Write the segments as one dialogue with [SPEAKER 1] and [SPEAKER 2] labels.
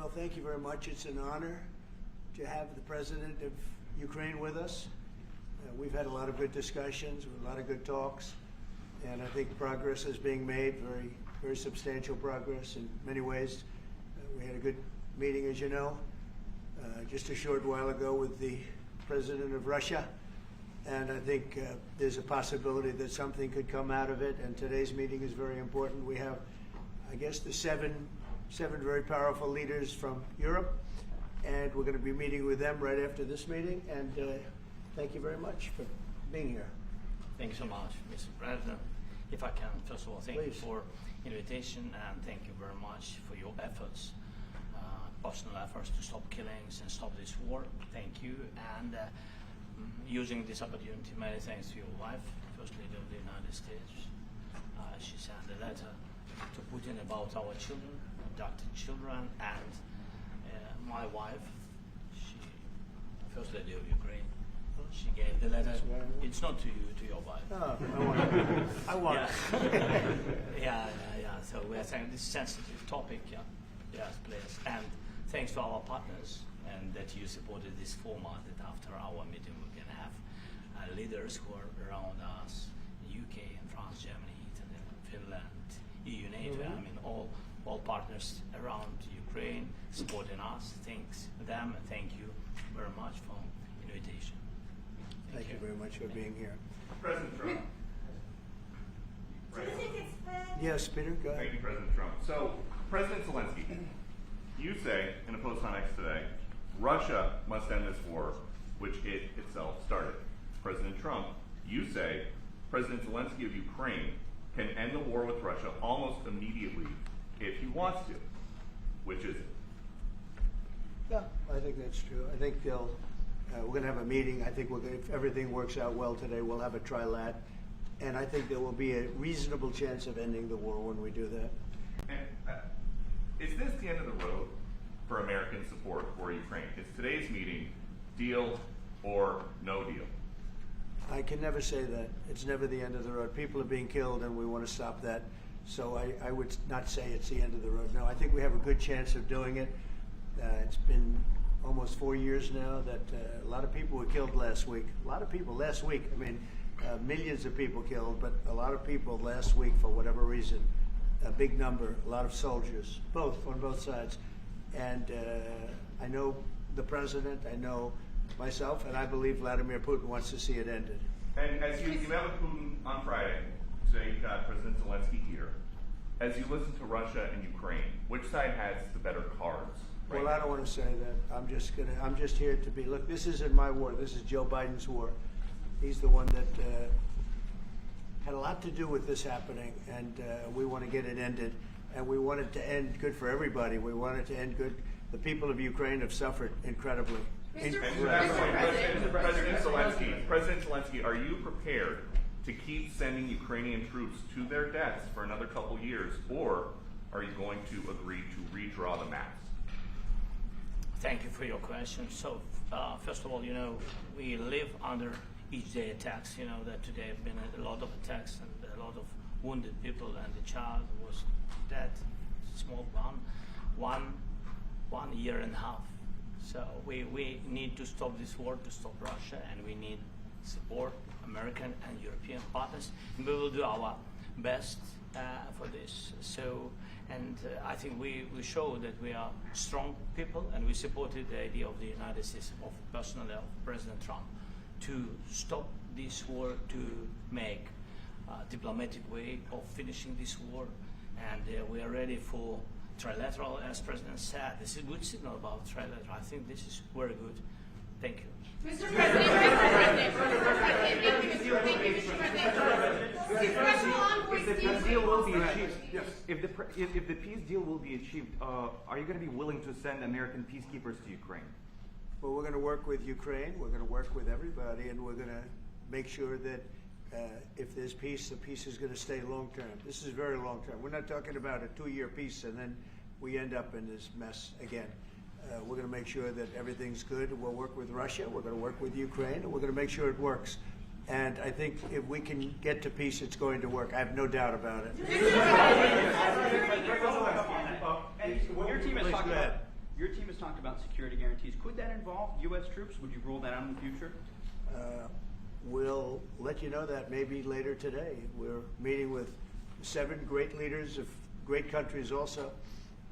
[SPEAKER 1] Well, thank you very much. It's an honor to have the President of Ukraine with us. We've had a lot of good discussions, a lot of good talks, and I think progress is being made, very, very substantial progress in many ways. We had a good meeting, as you know, just a short while ago with the President of Russia, and I think there's a possibility that something could come out of it, and today's meeting is very important. We have, I guess, the seven very powerful leaders from Europe, and we're going to be meeting with them right after this meeting, and thank you very much for being here.
[SPEAKER 2] Thank you so much, Mr. President. If I can, first of all, thank you for invitation, and thank you very much for your efforts, personal efforts to stop killings and stop this war. Thank you, and using this opportunity, many thanks to your wife, First Lady of the United States. She sent a letter to Putin about our children, adopted children, and my wife, she, First Lady of Ukraine, she gave the letter. It's not to you, to your wife.
[SPEAKER 1] Oh, I want it.
[SPEAKER 2] Yeah. So we are saying this sensitive topic, yes, please. And thanks to our partners, and that you supported this format, that after our meeting we can have leaders who are around us, UK and France, Germany, Italy, Finland, EU, NATO, I mean all partners around Ukraine supporting us. Thanks to them, and thank you very much for invitation.
[SPEAKER 1] Thank you very much for being here.
[SPEAKER 3] President Trump.
[SPEAKER 1] Yes, Peter, go ahead.
[SPEAKER 3] Thank you, President Trump. So, President Zelensky, you say in a post on X today, Russia must end this war, which it itself started. President Trump, you say President Zelensky of Ukraine can end the war with Russia almost immediately if he wants to. Which is it?
[SPEAKER 1] Yeah, I think that's true. I think they'll. We're going to have a meeting. I think if everything works out well today, we'll have a trilat, and I think there will be a reasonable chance of ending the war when we do that.
[SPEAKER 3] And is this the end of the road for American support for Ukraine? Is today's meeting deal or no deal?
[SPEAKER 1] I can never say that. It's never the end of the road. People are being killed, and we want to stop that. So I would not say it's the end of the road. No, I think we have a good chance of doing it. It's been almost 4 years now that a lot of people were killed last week. A lot of people last week. I mean, millions of people killed, but a lot of people last week for whatever reason. A big number, a lot of soldiers, on both sides. And I know the president, I know myself, and I believe Vladimir Putin wants to see it ended.
[SPEAKER 3] And as you met with Putin on Friday, today you've got President Zelensky here. As you listen to Russia and Ukraine, which side has the better cards? Right
[SPEAKER 1] Well, I don't want to say that. I'm just here to be. Look, this isn't my war. This is Joe Biden's war. He's the one that had a lot to do with this happening, and we want to get it ended. And we want it to end good for everybody. We want it to end good. The people of Ukraine have suffered incredibly.
[SPEAKER 3] President Zelensky, are you prepared to keep sending Ukrainian troops to their deaths for another couple years, or are you going to agree to redraw the maps?
[SPEAKER 2] Thank you for your question. So, first of all, we live under each day attacks. You know that today have been a lot of attacks and a lot of wounded people, and the child was dead, small one year and a half. So we need to stop this war, to stop Russia, and we need support, American and European partners, and we will do our best for this. So, and I think we show that we are strong people, and we supported the idea of the United States, of personally of President Trump, to stop this war, to make a diplomatic way of finishing this war, and we are ready for trilateral, as President said. This is a good signal about trilateral. I think this is very good. Thank you.
[SPEAKER 4] Mr. President,
[SPEAKER 5] if the peace deal will be achieved, are you going to be willing to send American peacekeepers to Ukraine?
[SPEAKER 1] Well, we're going to work with Ukraine. We're going to work with everybody, and we're going to make sure that if there's peace, the peace is going to stay long term. This is very long term. We're not talking about a 2-year peace and then we end up in this mess again. We're going to make sure that everything's good. We'll work with Russia. We're going to work with Ukraine, and we're going to make sure it works. And I think if we can get to peace, it's going to work. I have no doubt
[SPEAKER 4] about security guarantees. Could that involve U.S. troops? Would you rule that out in the future?
[SPEAKER 1] We'll let you know that maybe later today. We're meeting with 7 great leaders of great countries also,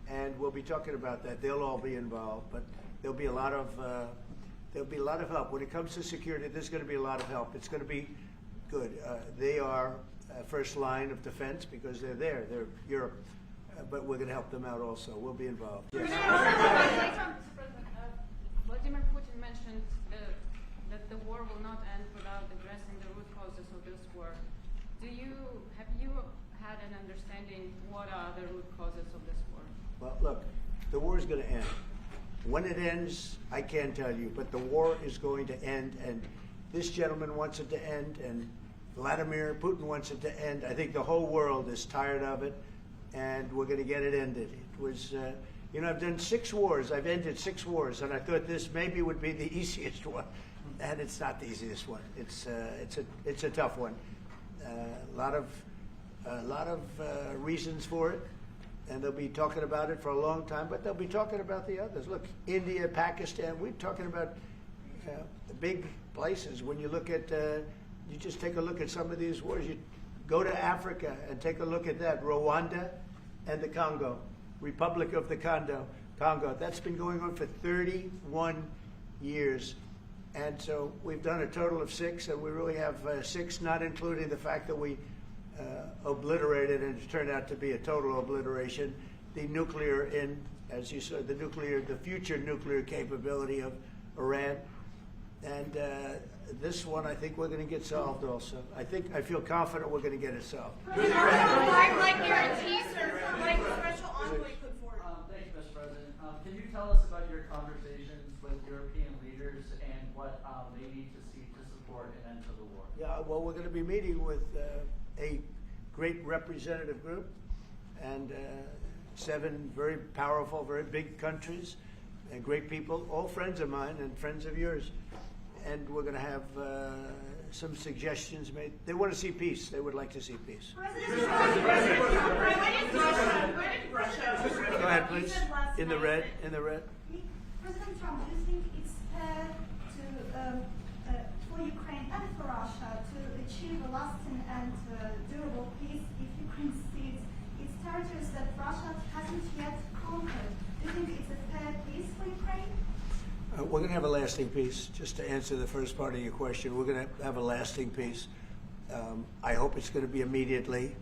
[SPEAKER 1] and we'll be talking about that. They'll all be involved, but there'll be a lot of help when it comes to security. There's going to be a lot of help. It's going to be good. They are first line of defense because they're there. They're Europe, but we're going to help them out also. We'll be involved. Yes.
[SPEAKER 6] Vladimir Putin mentioned that the war will not end without addressing the root causes of this war. Have you had an understanding what are the root causes of this war?
[SPEAKER 1] Well, look, the war is going to end. When it ends, I can't tell you, but the war is going to end, and this gentleman wants it to end, and Vladimir Putin wants it to end. I think the whole world is tired of it, and we're going to get it ended. It was, I've done 6 wars. I've ended 6 wars, and I thought this maybe would be the easiest one, and it's not the easiest one. It's a tough one. A lot of reasons for it, and they'll be talking about it for a long time, but they'll be talking about the others. Look, India, Pakistan, we're talking about the big places. When you look at, you just take a look at some of these wars. You go to Africa and take a look at that. Rwanda and the Congo, Republic of the Congo. That's been going on for 31 years. And so we've done a total of 6, and we really have 6, not including the fact that we obliterated, and it turned out to be a total obliteration, the nuclear, as you said, the future nuclear capability of Iran. And this one, I think we're going to get solved also. I feel confident we're going to get it solved.
[SPEAKER 7] Like guarantees or like the special envoy put forward.
[SPEAKER 8] Thanks, Mr. President. Can you tell us about your conversations with European leaders and what they need to see to support an end to the war?
[SPEAKER 1] Yeah, well, we're going to be meeting with a great representative group and 7 very powerful, very big countries and great people, all friends of mine and friends of yours. And we're going to have some suggestions made. They want to see peace. They would like to see peace. Go ahead, please. In the red.
[SPEAKER 7] President Trump, do you think it's fair for Ukraine and for Russia to achieve a lasting and durable peace if Ukraine cedes its territories that Russia hasn't yet conquered? Do you think it's a fair peace for Ukraine?
[SPEAKER 1] We're going to have a lasting peace. Just to answer the first part of your question, we're going to have a lasting peace. I hope it's going to be immediately.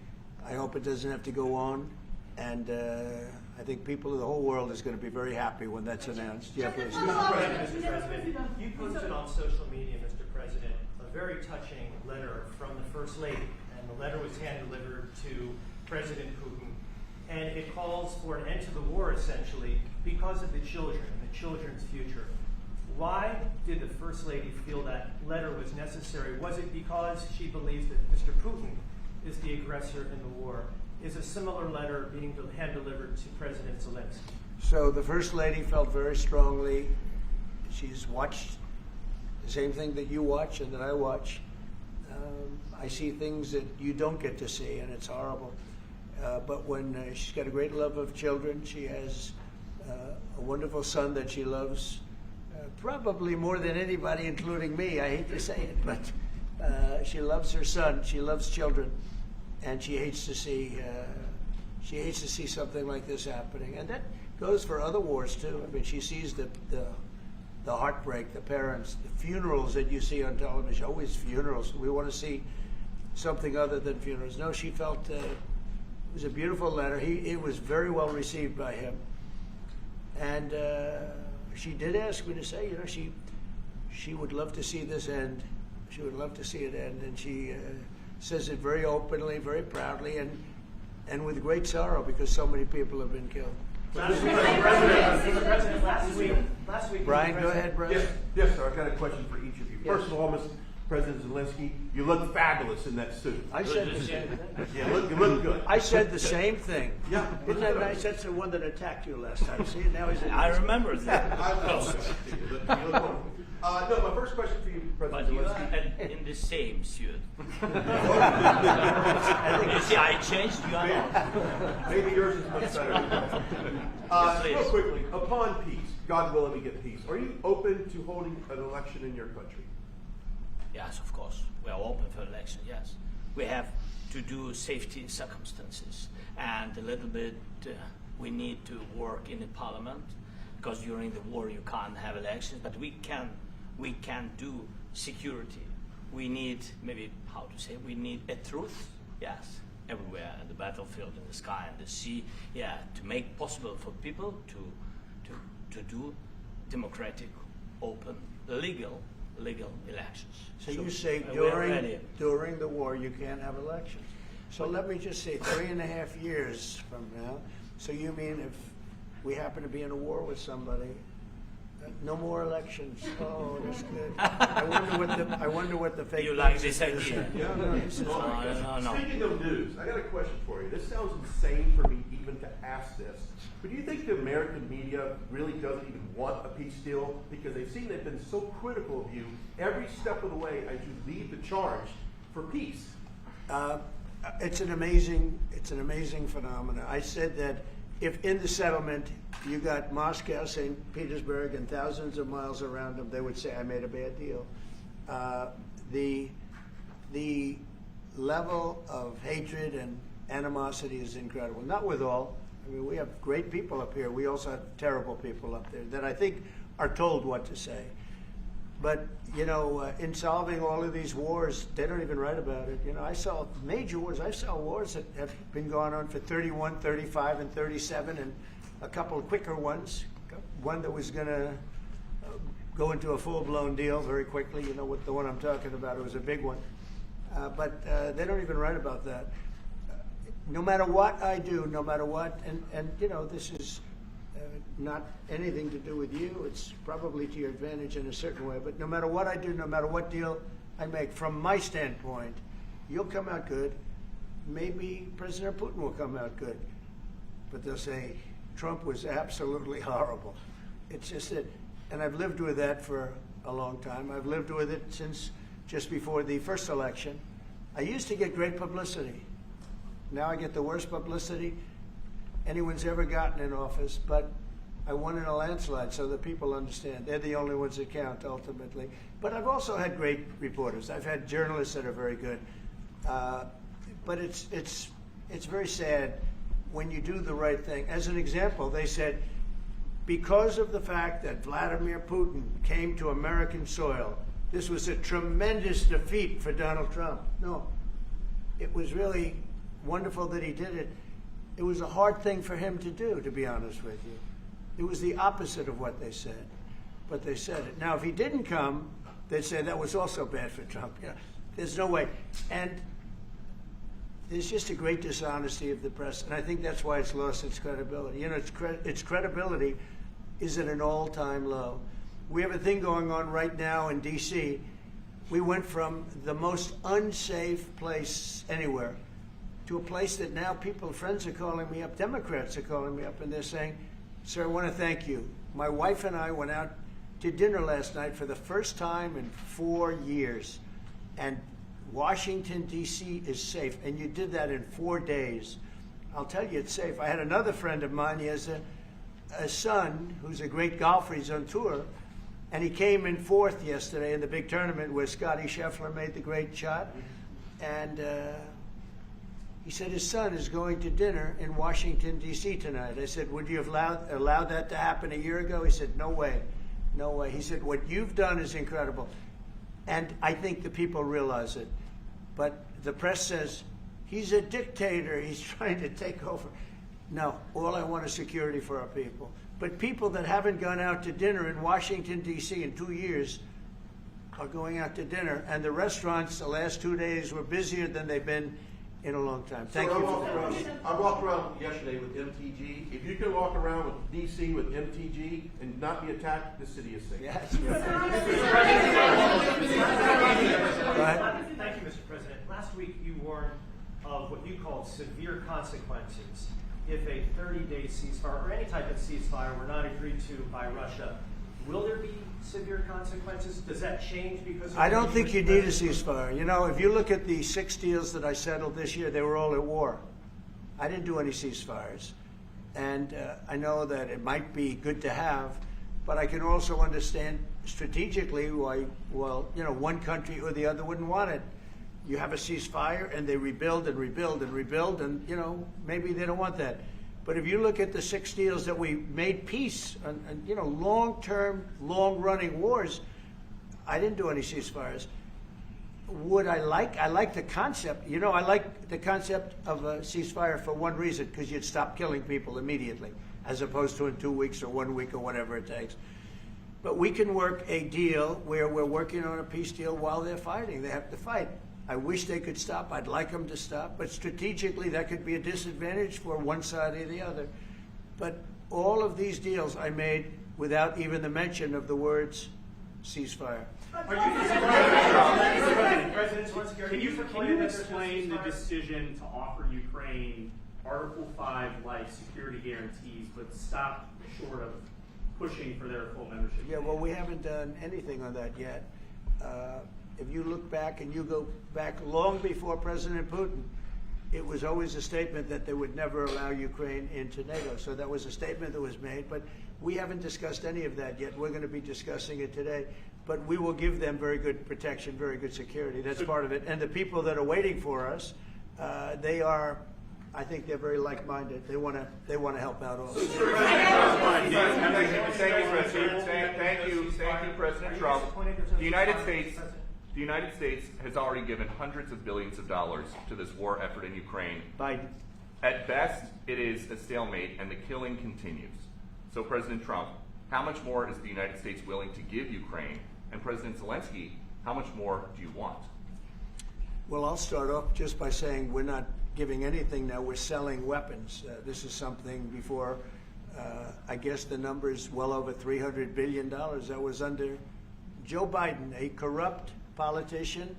[SPEAKER 1] I hope it doesn't have to go on. And I think people of the whole world is going to be very happy when that's announced. Yeah, please.
[SPEAKER 9] Mr. President, you posted on social media, Mr. President, a very touching letter from the First Lady. And the letter was hand-delivered to President Putin. And it calls for an end to the war, essentially, because of the children and the children's future. Why did the First Lady feel that letter was necessary? Was it because she believes that Mr. Putin is the aggressor in the war? Is a similar letter being hand-delivered to President Zelensky?
[SPEAKER 1] So the First Lady felt very strongly. She's watched the same thing that you watch and that I watch. I see things that you don't get to see, and it's horrible. But when she's got a great love of children, she has a wonderful son that she loves, probably more than anybody, including me. I hate to say it, but she loves her son. She loves children, and she hates to see something like this happening. And that goes for other wars too. I mean, she sees the heartbreak, the parents, the funerals that you see on television. Always funerals. We want to see something other than funerals. No, she felt. It was a beautiful letter. It was very well received by him. And she did ask me to say, she would love to see this end. She would love to see it end. And she says it very openly, very proudly, and with great sorrow because so many people have been killed.
[SPEAKER 9] Mr. President, last week.
[SPEAKER 1] Brian, go ahead, Brian.
[SPEAKER 10] Yes, sir. I've got a question for each of you. First of all, Mr. President Zelensky, you look fabulous in that suit.
[SPEAKER 1] I said the same thing.
[SPEAKER 10] Yeah, you look good.
[SPEAKER 1] I said the same thing.
[SPEAKER 10] Yeah.
[SPEAKER 1] Isn't that nice? That's the one that attacked you last time. See, now he's.
[SPEAKER 2] I remember that.
[SPEAKER 10] You look wonderful. No, my first question for you, President
[SPEAKER 2] But you
[SPEAKER 10] Zelensky.
[SPEAKER 2] are in the same suit.
[SPEAKER 1] I think
[SPEAKER 2] You see, I changed. You are not.
[SPEAKER 10] Maybe yours is much better.
[SPEAKER 2] please.
[SPEAKER 10] Real quickly, upon peace, God willing we get peace, are you open to holding an election in your country?
[SPEAKER 2] Yes, of course. We are open for election, yes. We have to do safety circumstances. And a little bit, we need to work in the parliament, because during the war you can't have elections, but we can do security. We need, maybe, how to say, we need a truth, yes, everywhere, in the battlefield, in the sky, in the sea, yeah, to make possible for people to do democratic, open, legal elections.
[SPEAKER 1] So you say
[SPEAKER 2] we are ready.
[SPEAKER 1] during the war you can't have elections. So let me just say 3.5 years from now, so you mean if we happen to be in a war with somebody, no more elections. Oh, that's good. I wonder what the fake
[SPEAKER 2] You like
[SPEAKER 1] news
[SPEAKER 2] this
[SPEAKER 1] is.
[SPEAKER 2] idea?
[SPEAKER 1] No, this is
[SPEAKER 2] No.
[SPEAKER 10] Speaking of news, I got a question for you. This sounds insane for me even to ask this. But do you think the American media really doesn't even want a peace deal? Because they've been so critical of you every step of the way as you lead the charge for peace.
[SPEAKER 1] It's an amazing phenomenon. I said that if in the settlement you got Moscow, St. Petersburg, and thousands of miles around them, they would say, I made a bad deal. The level of hatred and animosity is incredible. Not with all. I mean, we have great people up here. We also have terrible people up there that I think are told what to say. But, you know, in solving all of these wars, they don't even write about it. You know, I saw major wars. I saw wars that have been going on for 31, 35, and 37, and a couple of quicker ones. One that was going to go into a full-blown deal very quickly. You know what the one I'm talking about. It was a big one. But they don't even write about that. No matter what I do, no matter what, and you know, this is not anything to do with you. It's probably to your advantage in a certain way. But no matter what I do, no matter what deal I make, from my standpoint, you'll come out good. Maybe President Putin will come out good. But they'll say, Trump was absolutely horrible. It's just that, and I've lived with that for a long time. I've lived with it since just before the first election. I used to get great publicity. Now I get the worst publicity anyone's ever gotten in office, but I won in a landslide, so that people understand. They're the only ones that count, ultimately. But I've also had great reporters. I've had journalists that are very good. But it's very sad when you do the right thing. As an example, they said, because of the fact that Vladimir Putin came to American soil, this was a tremendous defeat for Donald Trump. No, it was really wonderful that he did it. It was a hard thing for him to do, to be honest with you. It was the opposite of what they said, but they said it. Now, if he didn't come, they'd say that was also bad for Trump. You know, there's no way. And there's just a great dishonesty of the press, and I think that's why it's lost its credibility. You know, its credibility is at an all-time low. We have a thing going on right now in D.C. We went from the most unsafe place anywhere to a place that now friends are calling me up, Democrats are calling me up, and they're saying, sir, I want to thank you. My wife and I went out to dinner last night for the first time in 4 years, and Washington, D.C. is safe, and you did that in 4 days. I'll tell you, it's safe. I had another friend of mine, he has a son who's a great golfer, he's on tour, and he came in 4th yesterday in the big tournament where Scotty Scheffler made the great shot, and he said his son is going to dinner in Washington, D.C. tonight. I said, would you have allowed that to happen a year ago? He said, no way, no way. He said, what you've done is incredible. And I think the people realize it. But the press says, he's a dictator, he's trying to take over. No, all I want is security for our people. But people that haven't gone out to dinner in Washington, D.C. in 2 years are going out to dinner. And the restaurants the last 2 days were busier than they've been in a long time. Thank you for that.
[SPEAKER 10] I walked around yesterday with MTG. If you can walk around with D.C. with MTG and not be attacked, the city is safe.
[SPEAKER 1] Yes.
[SPEAKER 9] Thank you, Mr. President. Last week you warned of what you called severe consequences if a 30-day ceasefire or any type of ceasefire were not agreed to by Russia. Will there be severe consequences? Does that change because of
[SPEAKER 1] I don't think you need a ceasefire. You know, if you look at the 6 deals that I settled this year, they were all at war. I didn't do any ceasefires. And I know that it might be good to have, but I can also understand strategically why, well, you know, one country or the other wouldn't want it. You have a ceasefire and they rebuild and rebuild and rebuild, and, you know, maybe they don't want that. But if you look at the 6 deals that we made peace and you know, long-term, long-running wars, I didn't do any ceasefires. Would I like the concept. You know, I like the concept of a ceasefire for one reason, because you'd stop killing people immediately, as opposed to in 2 weeks or 1 week or whatever it takes. But we can work a deal where we're working on a peace deal while they're fighting. They have to fight. I wish they could stop. I'd like them to stop. But strategically, that could be a disadvantage for one side or the other. But all of these deals I made without even the mention of the words ceasefire.
[SPEAKER 11] Can you explain the decision to offer Ukraine Article 5-like security guarantees, but stop short of pushing for their full membership?
[SPEAKER 1] Yeah, well, we haven't done anything on that yet. If you look back and you go back long before President Putin, it was always a statement that they would never allow Ukraine into NATO. So that was a statement that was made, but we haven't discussed any of that yet. We're going to be discussing it today. But we will give them very good protection, very good security. That's part of it. And the people that are waiting for us, they are, I think they're very like-minded. They want to help out also.
[SPEAKER 3] Thank you, President Trump. The United States has already given hundreds of billions of dollars to this war effort in Ukraine.
[SPEAKER 1] Biden.
[SPEAKER 3] At best, it is a stalemate, and the killing continues. So, President Trump, how much more is the United States willing to give Ukraine? And President Zelensky, how much more do you want?
[SPEAKER 1] Well, I'll start off just by saying we're not giving anything now. We're selling weapons. This is something before, I guess the number is well over $300 billion. That was under Joe Biden, a corrupt politician,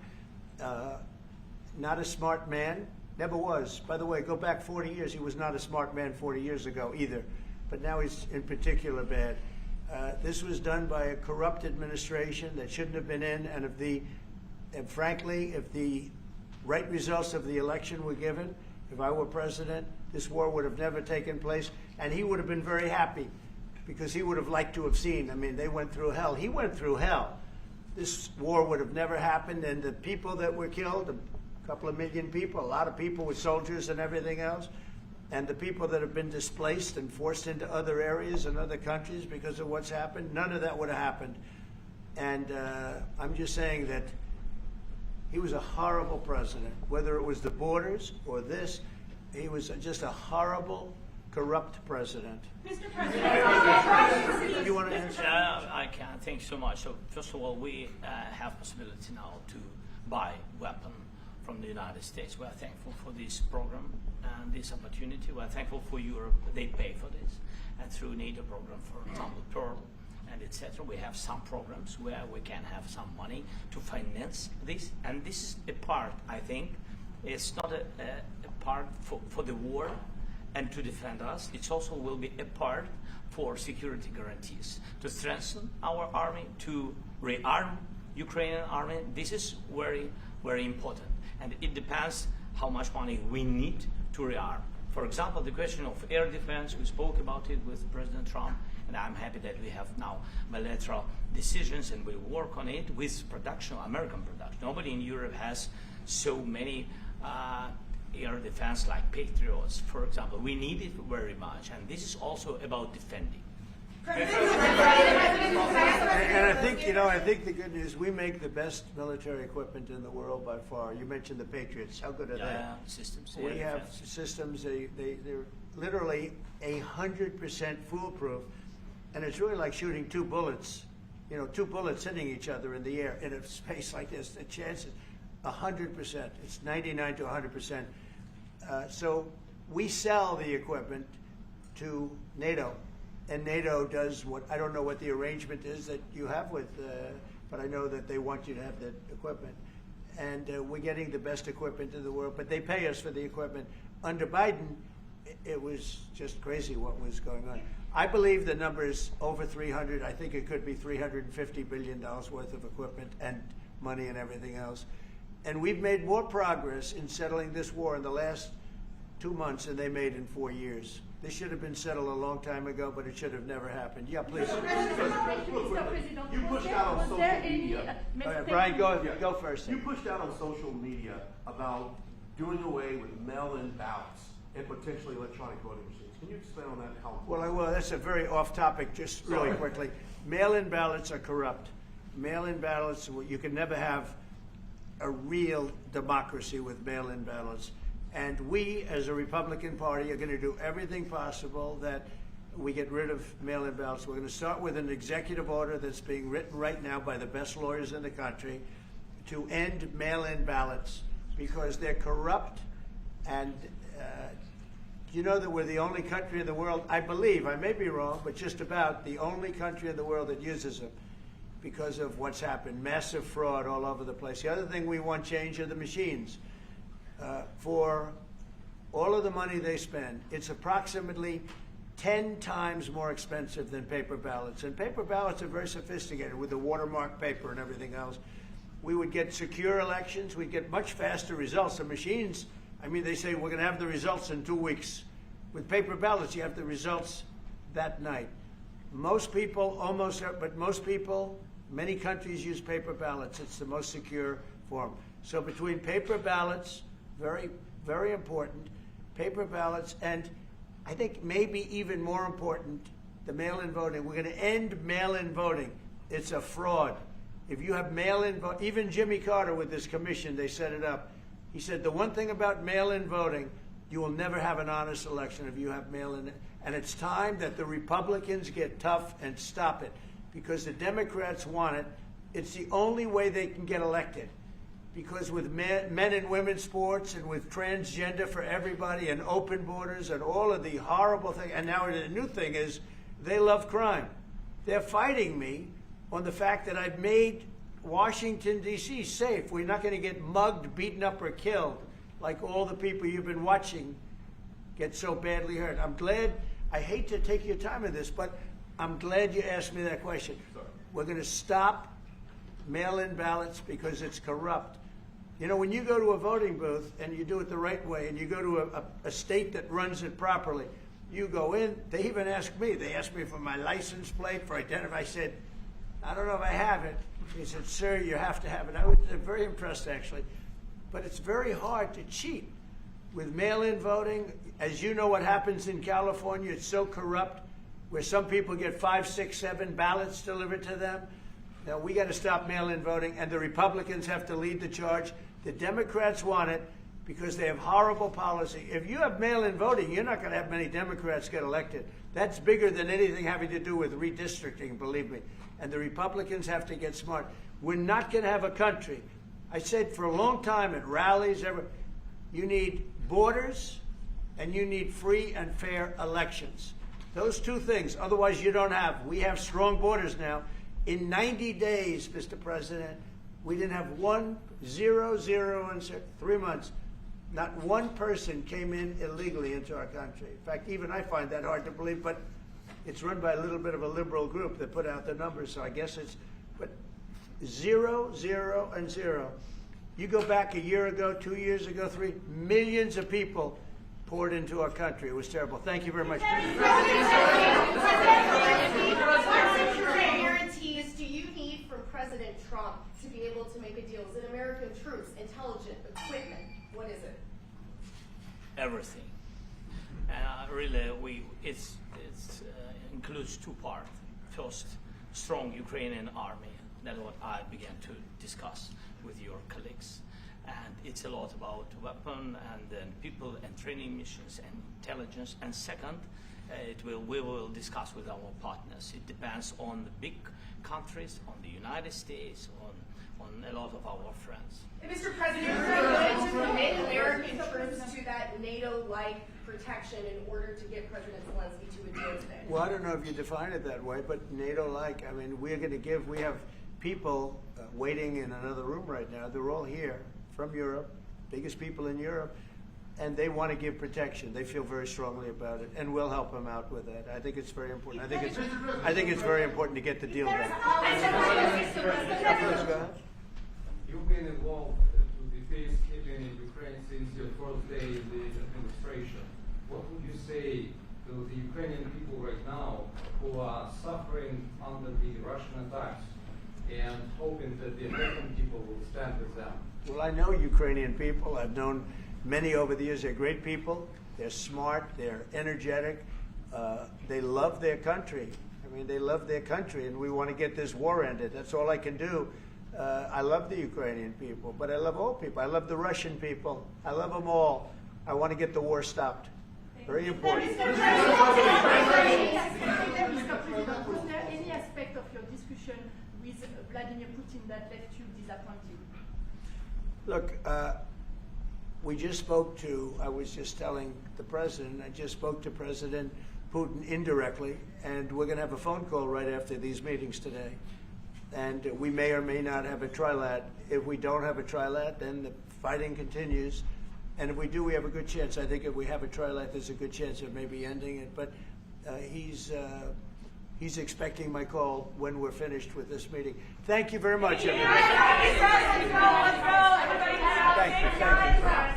[SPEAKER 1] not a smart man, never was. By the way, go back 40 years. He was not a smart man 40 years ago either. But now he's in particular bad. This was done by a corrupt administration that shouldn't have been in, and frankly, if the right results of the election were given, if I were president, this war would have never taken place, and he would have been very happy, because he would have liked to have seen. I mean, they went through hell. He went through hell. This war would have never happened, and the people that were killed, a couple of million people, a lot of people with soldiers and everything else, and the people that have been displaced and forced into other areas and other countries because of what's happened, none of that would have happened. And I'm just saying that he was a horrible president, whether it was the borders or this. He was just a horrible, corrupt president.
[SPEAKER 6] Mr. President,
[SPEAKER 1] you want to answer?
[SPEAKER 2] I can. Thank you so much. So first of all, we have possibility now to buy weapons from the United States. We are thankful for this program and this opportunity. We are thankful for Europe. They pay for this. And through NATO program, for example, Pearl and etc., we have some programs where we can have some money to finance this. And this is a part, I think, it's not a part for the war and to defend us. It also will be a part for security guarantees, to strengthen our army, to rearm Ukrainian army. This is very, very important. And it depends how much money we need to rearm. For example, the question of air defense, we spoke about it with President Trump, and I'm happy that we have now bilateral decisions and we work on it with production, American production. Nobody in Europe has so many air defense like Patriots, for example. We need it very much, and this is also about defending.
[SPEAKER 1] And I think, you know, I think the good news, we make the best military equipment in the world by far. You mentioned the Patriots. How good are they?
[SPEAKER 2] Systems.
[SPEAKER 1] We have systems, they're literally 100% foolproof. And it's really like shooting two bullets, you know, two bullets hitting each other in the air in a space like this. The chance is 100%. It's 99 to 100%. So we sell the equipment to NATO. And NATO does what, I don't know what the arrangement is that you have with, but I know that they want you to have the equipment. And we're getting the best equipment in the world, but they pay us for the equipment. Under Biden, it was just crazy what was going on. I believe the number is over 300. I think it could be $350 billion worth of equipment and money and everything else. And we've made more progress in settling this war in the last 2 months than they made in 4 years. This should have been settled a long time ago, but it should have never happened. Yeah, please.
[SPEAKER 10] You pushed out on social media.
[SPEAKER 1] Brian, go first.
[SPEAKER 10] You pushed out on social media about doing away with mail-in ballots and potentially electronic voting machines. Can you explain on that? How?
[SPEAKER 1] Well, that's a very off-topic. Just really quickly, mail-in ballots are corrupt. Mail-in ballots, you can never have a real democracy with mail-in ballots. And we, as a Republican Party, are going to do everything possible that we get rid of mail-in ballots. We're going to start with an executive order that's being written right now by the best lawyers in the country to end mail-in ballots because they're corrupt. And you know that we're the only country in the world, I believe, I may be wrong, but just about the only country in the world that uses them because of what's happened. Massive fraud all over the place. The other thing we want change are the machines. For all of the money they spend, it's approximately 10 times more expensive than paper ballots. And paper ballots are very sophisticated with the watermark paper and everything else. We would get secure elections. We'd get much faster results. The machines, I mean, they say we're going to have the results in 2 weeks. With paper ballots, you have the results that night. Most people, many countries use paper ballots. It's the most secure form. So between paper ballots, very, very important, paper ballots, and I think maybe even more important, the mail-in voting. We're going to end mail-in voting. It's a fraud. If you have mail-in vote, even Jimmy Carter with this commission, they set it up. He said the one thing about mail-in voting, you will never have an honest election if you have mail-in. And it's time that the Republicans get tough and stop it because the Democrats want it. It's the only way they can get elected. Because with men and women's sports and with transgender for everybody and open borders and all of the horrible things, and now the new thing is they love crime. They're fighting me on the fact that I've made Washington, D.C. safe. We're not going to get mugged, beaten up, or killed like all the people you've been watching get so badly hurt. I'm glad, I hate to take your time in this, but I'm glad you asked me that question. We're going to stop mail-in ballots because it's corrupt. You know, when you go to a voting booth and you do it the right way and you go to a state that runs it properly, you go in, they even ask me. They asked me for my license plate, for identity. I said, I don't know if I have it. He said, sir, you have to have it. I was very impressed, actually. But it's very hard to cheat with mail-in voting. As you know what happens in California, it's so corrupt, where some people get 5, 6, 7 ballots delivered to them. Now, we got to stop mail-in voting, and the Republicans have to lead the charge. The Democrats want it because they have horrible policy. If you have mail-in voting, you're not going to have many Democrats get elected. That's bigger than anything having to do with redistricting, believe me. And the Republicans have to get smart. We're not going to have a country. I said for a long time at rallies, you need borders and you need free and fair elections. Those two things. Otherwise, you don't have. We have strong borders now. In 90 days, Mr. President, we didn't have 0 in 3 months. Not one person came in illegally into our country. In fact, even I find that hard to believe, but it's run by a little bit of a liberal group that put out the numbers, so I guess it's, but 0, 0, and 0. You go back a year ago, 2 years ago, 3, millions of people poured into our country. It was terrible. Thank you very much.
[SPEAKER 12] What security guarantees do you need from President Trump to be able to make a deal? Is it American troops, intelligence, equipment? What is it?
[SPEAKER 2] Everything. And really, it includes 2 parts. First, strong Ukrainian army. That's what I began to discuss with your colleagues. And it's a lot about weapon and then people and training missions and intelligence. And second, we will discuss with our partners. It depends on the big countries, on the United States, on a lot of our friends.
[SPEAKER 12] Mr. President, are you going to commit American troops to that NATO-like protection in order to get President Zelensky to a deal today?
[SPEAKER 1] Well, I don't know if you define it that way, but NATO-like, I mean, we're going to give, we have people waiting in another room right now. They're all here from Europe, biggest people in Europe, and they want to give protection. They feel very strongly about it, and we'll help them out with that. I think it's very important. I think it's very important to get the deal done.
[SPEAKER 13] You've been involved to the peacekeeping in Ukraine since your first day in the administration. What would you say to to the Ukrainian people right now who are suffering under the Russian attacks and hoping that the American people will stand with them?
[SPEAKER 1] Well, I know Ukrainian people. I've known many over the years. They're great people. They're smart. They're energetic. They love their country. I mean, they love their country, and we want to get this war ended. That's all I can do. I love the Ukrainian people, but I love all people. I love the Russian people. I love them all. I want to get the war stopped. Very important.
[SPEAKER 7] Mr. President, was there any aspect of your discussion with Vladimir Putin that left you disappointed?
[SPEAKER 1] Look, we just spoke to, I was just telling the president, I just spoke to President Putin indirectly, and we're going to have a phone call right after these meetings today. And we may or may not have a trilat. If we don't have a trilat, then the fighting continues. And if we do, we have a good chance. I think if we have a trilat, there's a good chance of maybe ending it. But he's expecting my call when we're finished with this meeting. Thank you very much, everybody.
[SPEAKER 7] Let's go.
[SPEAKER 1] Thank you.